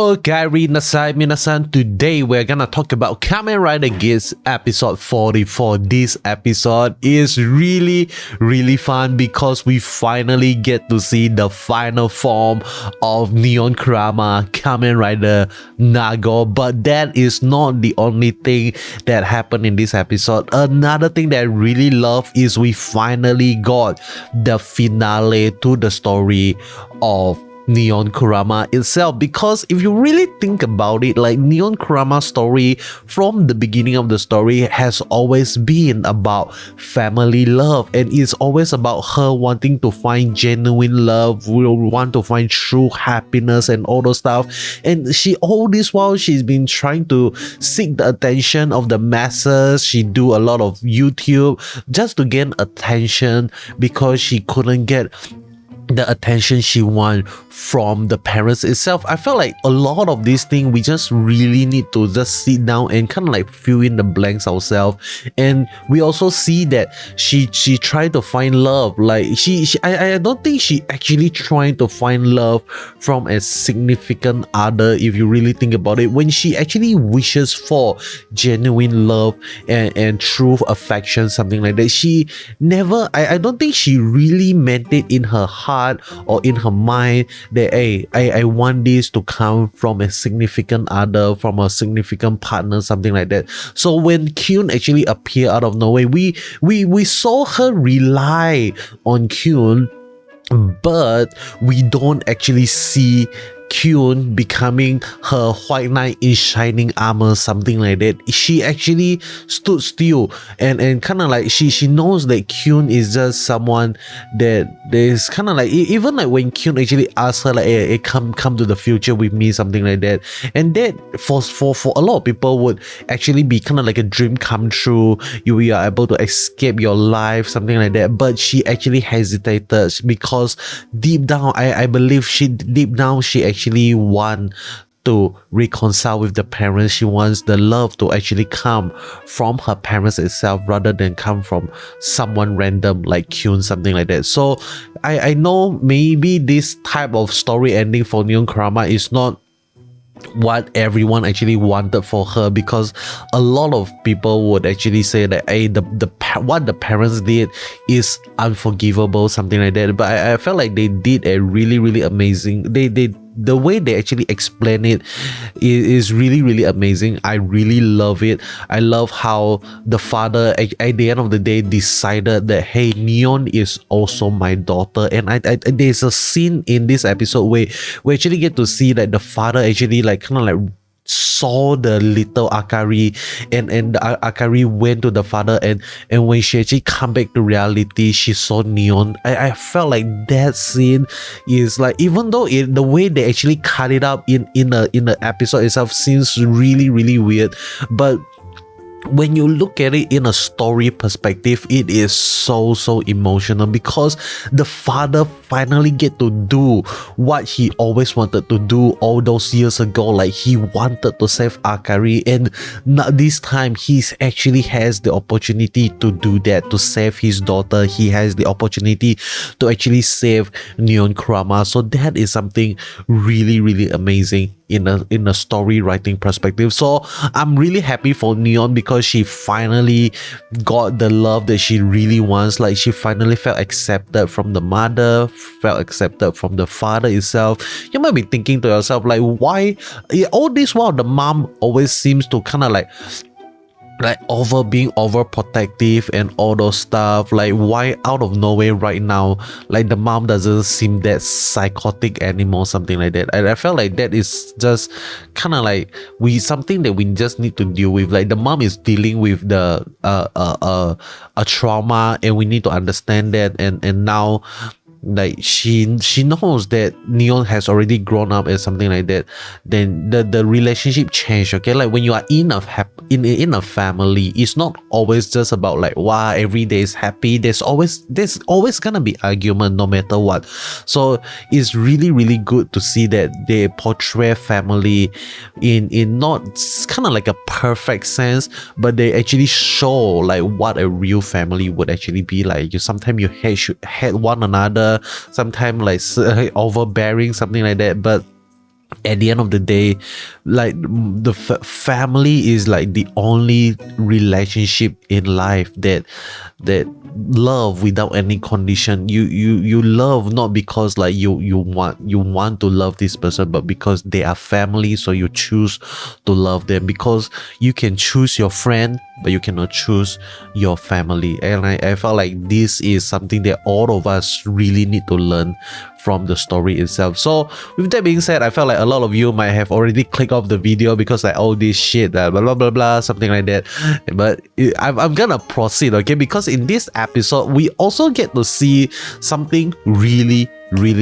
Okay, nasai minasan, today we're gonna talk about Kamen Rider Geats episode 44. This episode is really fun because we finally get to see the final form of Neon Kurama Kamen Rider Nago. But that is not the only thing that happened in this episode. Another thing that I really love is we finally got the finale to the story of Neon Kurama itself, because if you really think about it, like Neon Kurama's story from the beginning of the story has always been about family love, and it's always about her wanting to find genuine love, will want to find true happiness and all those stuff. And all this while she's been trying to seek the attention of the masses. She do a lot of YouTube just to gain attention because she couldn't get the attention she want from the parents itself. I felt like a lot of these things we just really need to just sit down and kind of like fill in the blanks ourselves. And we also see that she tried to find love. Like I don't think she actually trying to find love from a significant other, if you really think about it, when she actually wishes for genuine love and true affection, something like that. She never, I don't think she really meant it in her heart or in her mind that hey, I want this to come from a significant other, from a significant partner, something like that. So when Kyun actually appeared out of nowhere, we saw her rely on Kyun, but we don't actually see Kyun becoming her white knight in shining armor, something like that. She actually stood still and kind of like she knows that Kyun is just someone that there's kind of like, even like when Kyun actually asks her like hey, come to the future with me, something like that. And that for a lot of people would actually be kind of like a dream come true. You are able to escape your life, something like that. But she actually hesitated because deep down, I believe she actually want to reconcile with the parents. She wants the love to actually come from her parents itself rather than come from someone random like Kyun, something like that. So I know maybe this type of story ending for Neon Kurama is not what everyone actually wanted for her, because a lot of people would actually say that hey, what the parents did is unforgivable, something like that. But I felt like they did a really amazing, the way they actually explain it is really amazing. I really love it. I love how the father at the end of the day decided that hey, Neon is also my daughter. And there's a scene in this episode where we actually get to see that the father actually like kind of like saw the little Akari, and the Akari went to the father, and when she actually come back to reality, she saw Neon. I felt like that scene is like, even though the way they actually cut it up in the episode itself seems really weird, but when you look at it in a story perspective, it is so emotional, because the father finally get to do what he always wanted to do all those years ago. Like he wanted to save Akari, and this time he actually has the opportunity to do that, to save his daughter. He has the opportunity to actually save Neon Kurama. So that is something really amazing in a story writing perspective. So I'm really happy for Neon because she finally got the love that she really wants. Like she finally felt accepted from the mother, felt accepted from the father itself. You might be thinking to yourself like, why all this while the mom always seems to kind of like being overprotective and all those stuff? Like why out of nowhere right now, like the mom doesn't seem that psychotic anymore, something like that. And I felt like that is just kind of like something that we just need to deal with. Like the mom is dealing with the a trauma, and we need to understand that, and now like she knows that Neon has already grown up and something like that. Then the relationship changed. Okay, like when you are in a family, it's not always just about like wow, every day is happy. There's always gonna be argument no matter what. So it's really good to see that they portray family in not kind of like a perfect sense, but they actually show like what a real family would actually be like. Sometimes you hate one another, sometimes like overbearing, something like that, but at the end of the day, like the family is like the only relationship in life that love without any condition. You love not because like you want to love this person, but because they are family, so you choose to love them. Because you can choose your friend, but you cannot choose your family. And I felt like this is something that all of us really need to learn from the story itself. So with that being said, I felt like a lot of you might have already clicked off the video because like, oh, this shit, blah blah blah blah, something like that. But I'm gonna proceed, okay? Because in this episode we also get to see something really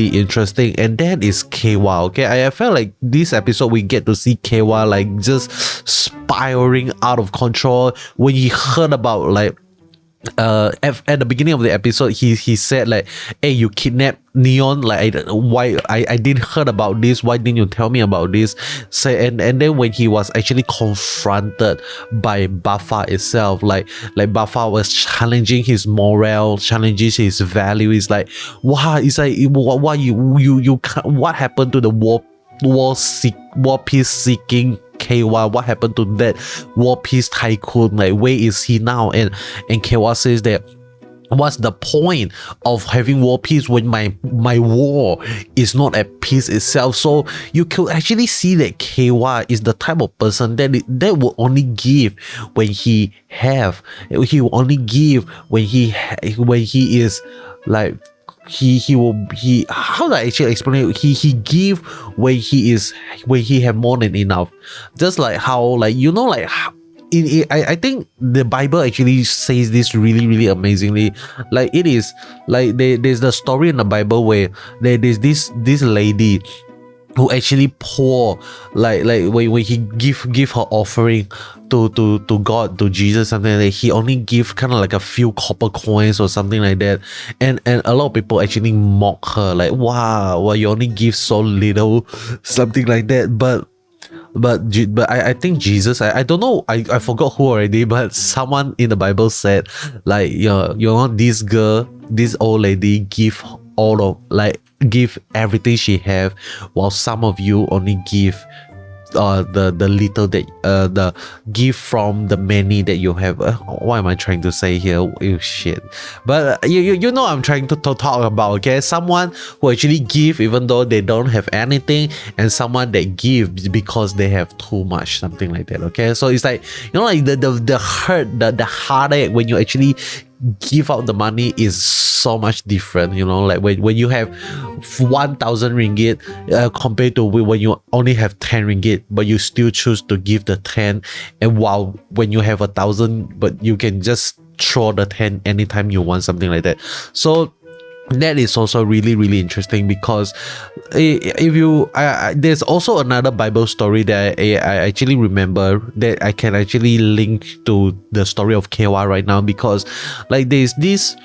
interesting, and that is Keiwa. Okay, I felt like this episode we get to see Keiwa like just spiraling out of control. When he heard about like at the beginning of the episode, he said like, hey, you kidnapped Neon, like I didn't heard about this, why didn't you tell me about this? So and then when he was actually confronted by Buffa itself, like Buffa was challenging his morale, challenging his value. It's like, wow, it's like, why you what happened to the war peace seeking Keiwa? What happened to that war peace tycoon? Like, where is he now? And Keiwa says that, what's the point of having war peace when my war is not at peace itself? So you could actually see that Keiwa is the type of person that will only give when he will only give when he is like, how do I actually explain it? He give when he have more than enough. Just like how, like, you know, like I think the Bible actually says this really amazingly. Like, it is like there's the story in the Bible where there's this lady who actually pour like when he give her offering to God, to Jesus, something like that, he only give kind of like a few copper coins or something like that, and a lot of people actually mock her, like, wow, you only give so little, something like that. But I think Jesus, I don't know, I forgot who already, but someone in the Bible said like, you know, this old lady give give everything she have, while some of you only give the little that the give from the many that you have. What am I trying to say here? Oh shit. But you know I'm trying to talk about, okay? Someone who actually give even though they don't have anything, and someone that gives because they have too much, something like that, okay? So it's like, you know, like the hurt, the heartache when you actually give out the money is so much different, you know, like when you have 1,000 ringgit compared to when you only have 10 ringgit, but you still choose to give the 10, and while when you have 1,000, but you can just throw the 10 anytime you want, something like that. So that is also really interesting, because if you there's also another Bible story that I actually remember that I can actually link to the story of Keiwa right now, because like there's this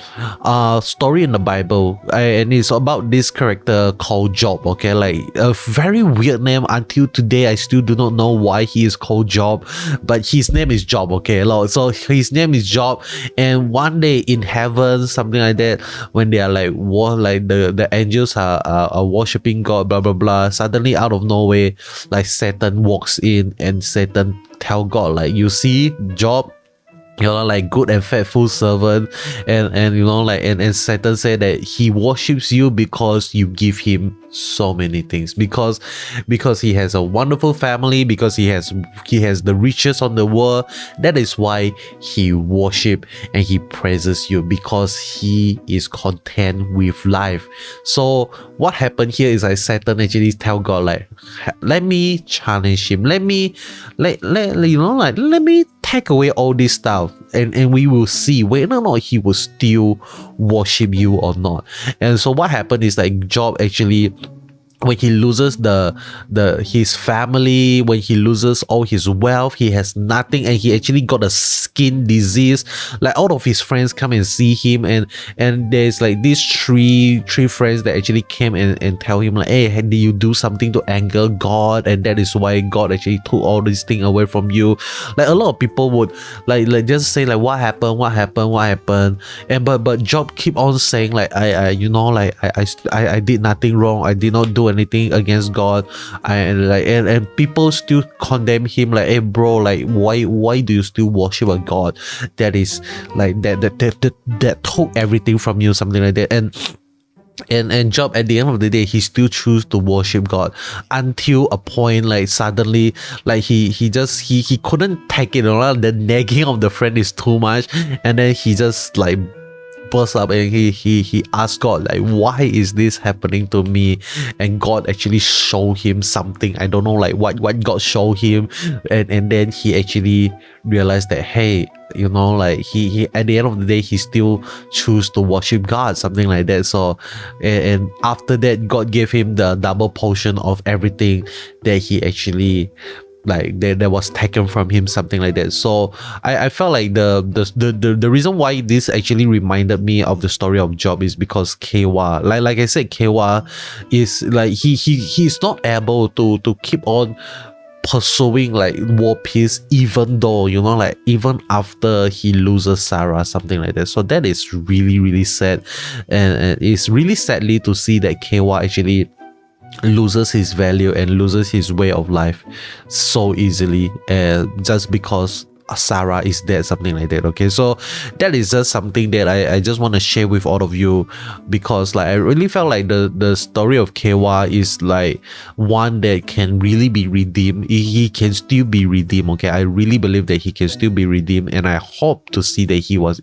story in the Bible, and it's about this character called Job, okay? Like a very weird name. Until today I still do not know why he is called Job, but his name is Job, okay? So his name is Job, and one day in heaven, something like that, when they are like the angels are worshiping God, blah blah blah, suddenly out of nowhere, like Satan walks in, and Satan tell God, like, you see Job, you know, like good and faithful servant, and you know, like, and Satan said that he worships you because you give him so many things, because he has a wonderful family, because he has the riches on the world. That is why he worship and he praises you, because he is content with life. So what happened here is like Satan actually tell God, like, let me challenge him, let me take away all this stuff, and we will see whether or not he will still worship you or not. And so what happened is like Job actually, when he loses his family, when he loses all his wealth, he has nothing, and he actually got a skin disease. Like all of his friends come and see him, and there's like these three friends that actually came and tell him like, hey, did you do something to anger God, and that is why God actually took all these things away from you? Like a lot of people would like just say like, what happened, and but Job keep on saying like, I you know, like I did nothing wrong, I did not do anything against God, and people still condemn him like, hey bro, like why do you still worship a god that is like that took everything from you, something like that. And Job, at the end of the day, he still choose to worship God until a point like suddenly like he couldn't take it, the nagging of the friend is too much, and then he just like burst up and he asked God like, why is this happening to me? And God actually showed him something. I don't know like what God showed him, and then he actually realized that, hey, like he at the end of the day he still choose to worship God, something like that. So and after that, God gave him the double portion of everything that he actually like that was taken from him, something like that. So I felt like the reason why this actually reminded me of the story of Job is because Kewa, like I said, Kewa is like he's not able to keep on pursuing like world peace, even though like even after he loses Sarah, something like that. So that is really, really sad, and it's really sadly to see that Kewa actually loses his value and loses his way of life so easily, just because Sarah is dead, something like that. Okay, so that is just something that I just want to share with all of you, because like I really felt like the story of Kewa is like one that can really be redeemed. He can still be redeemed. Okay, I really believe that he can still be redeemed, and I hope to see that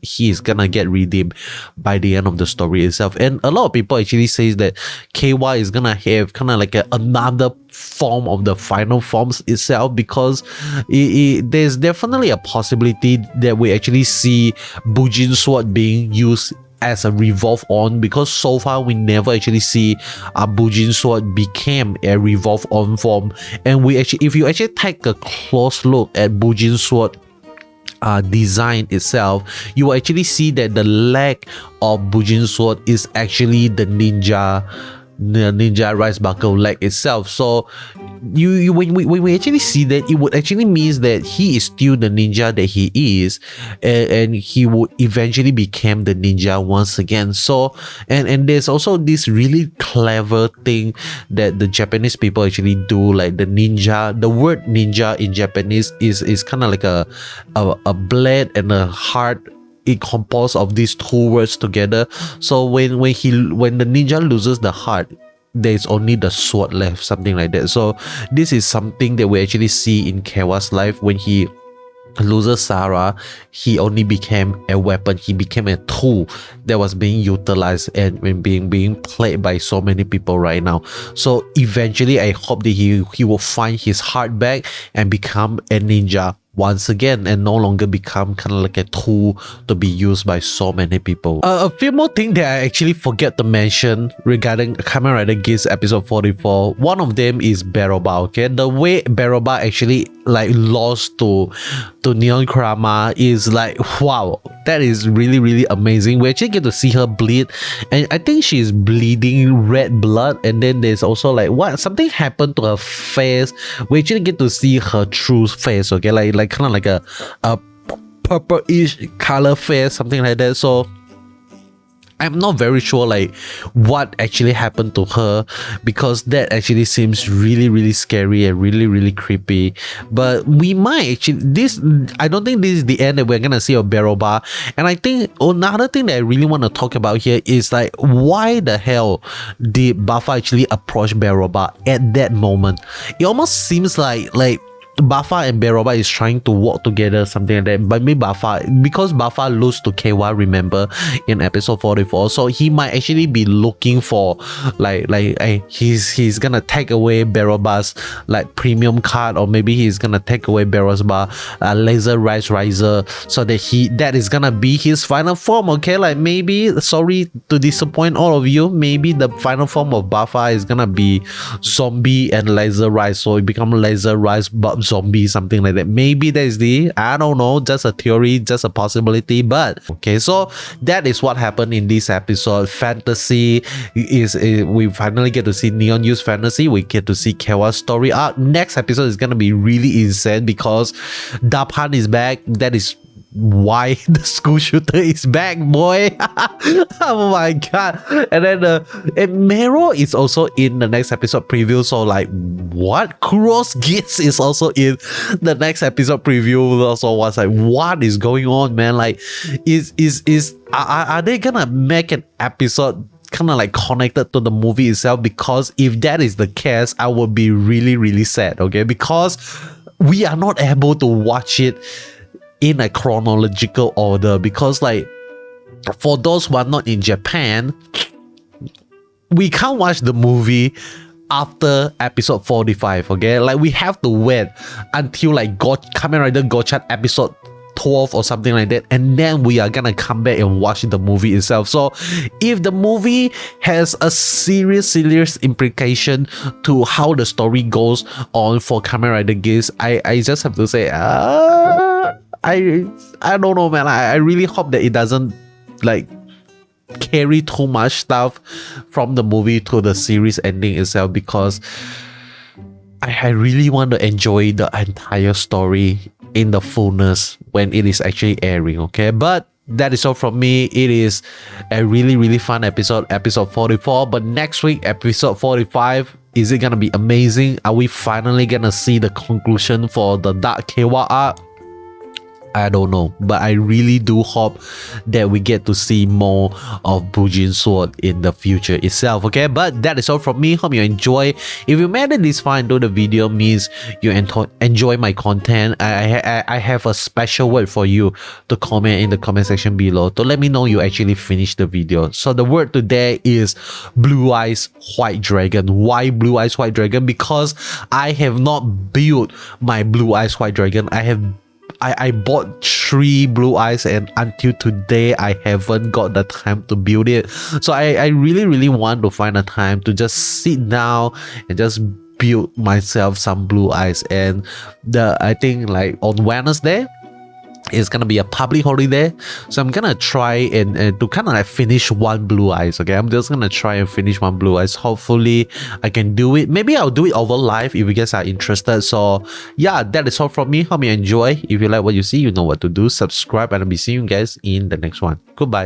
he is gonna get redeemed by the end of the story itself. And a lot of people actually says that Kewa is gonna have kind of like another form of the final forms itself, because there's definitely a possibility that we actually see Bujin sword being used as a revolve on, because so far we never actually see a Bujin sword became a revolve on form. And if you actually take a close look at Bujin sword design itself, you will actually see that the leg of Bujin sword is actually the ninja rice buckle leg itself. So when we actually see that, it would actually means that he is still the ninja that he is, and he would eventually become the ninja once again. So and there's also this really clever thing that the Japanese people actually do, like the word ninja in Japanese is kind of like a blade and a heart. It composed of these two words together. So when the ninja loses the heart, there's only the sword left, something like that. So this is something that we actually see in Kewa's life. When he loses Sarah, he only became a weapon. He became a tool that was being utilized and being played by so many people right now. So eventually, I hope that he will find his heart back and become a ninja once again, and no longer become kind of like a tool to be used by so many people. A few more things that I actually forget to mention regarding Kamen Rider Geats episode 44. One of them is Beroba. Okay, the way Beroba actually like lost to Neon Kurama is like, wow, that is really, really amazing. We actually get to see her bleed, and I think she's bleeding red blood, and then there's also like something happened to her face. We actually get to see her true face. Okay, like kind of like a purple-ish color face, something like that. So I'm not very sure like what actually happened to her, because that actually seems really, really scary and really, really creepy. But we might actually, I don't think this is the end that we're gonna see of Beroba. And I think another thing that I really want to talk about here is like, why the hell did Buffa actually approach Beroba at that moment? It almost seems like Buffa and Beroba is trying to work together, something like that. But maybe because Buffa lose to Kewa, remember, in episode 44, so he might actually be looking for he's gonna take away Beroba's like premium card, or maybe he's gonna take away Beroba's laser rise riser, so that is gonna be his final form. Okay, like maybe, sorry to disappoint all of you, maybe the final form of Buffa is gonna be zombie and laser rise, so it become laser rise but zombie, something like that. Maybe that is I don't know, just a theory, just a possibility. But okay, so that is what happened in this episode. Fantasy is we finally get to see Neon use fantasy. We get to see Kewa's story arc. Next episode is gonna be really insane because Daphan is back. That is why the school shooter is back, boy. Oh my god. And then and Mero is also in the next episode preview. So like, what? Kuro's Geats is also in the next episode preview. Also was like, what is going on, man? Like, are they gonna make an episode kind of like connected to the movie itself? Because if that is the case, I would be really, really sad, okay? Because we are not able to watch it in a chronological order, because like, for those who are not in Japan, we can't watch the movie after episode 45, okay? Like, we have to wait until like Kamen Rider Gochan episode 12 or something like that, and then we are gonna come back and watch the movie itself. So if the movie has a serious implication to how the story goes on for Kamen Rider Geats, I just have to say, I don't know, man. I really hope that it doesn't like carry too much stuff from the movie to the series ending itself, because I really want to enjoy the entire story in the fullness when it is actually airing, okay? But that is all from me. It is a really fun episode 44. But next week, episode 45, is it gonna be amazing? Are we finally gonna see the conclusion for the Dark Kewa arc? I don't know, but I really do hope that we get to see more of Bujin Sword in the future itself, okay? But that is all from me. Hope you enjoy. If you made it this far into the video, means you enjoy my content. I have a special word for you to comment in the comment section below to let me know you actually finished the video. So the word today is Blue Eyes White Dragon. Why Blue Eyes White Dragon? Because I have not built my Blue Eyes White Dragon. I bought 3 blue eyes, and until today I haven't got the time to build it. So I really want to find a time to just sit down and just build myself some blue eyes. And I think like on Wednesday, it's gonna be a public holiday, so I'm gonna try and to kind of like finish 1 blue eyes, okay? I'm just gonna try and finish 1 blue eyes. Hopefully I can do it. Maybe I'll do it over live if you guys are interested. So yeah, that is all from me. Hope you enjoy. If you like what you see, you know what to do. Subscribe, and I'll be seeing you guys in the next one. Goodbye.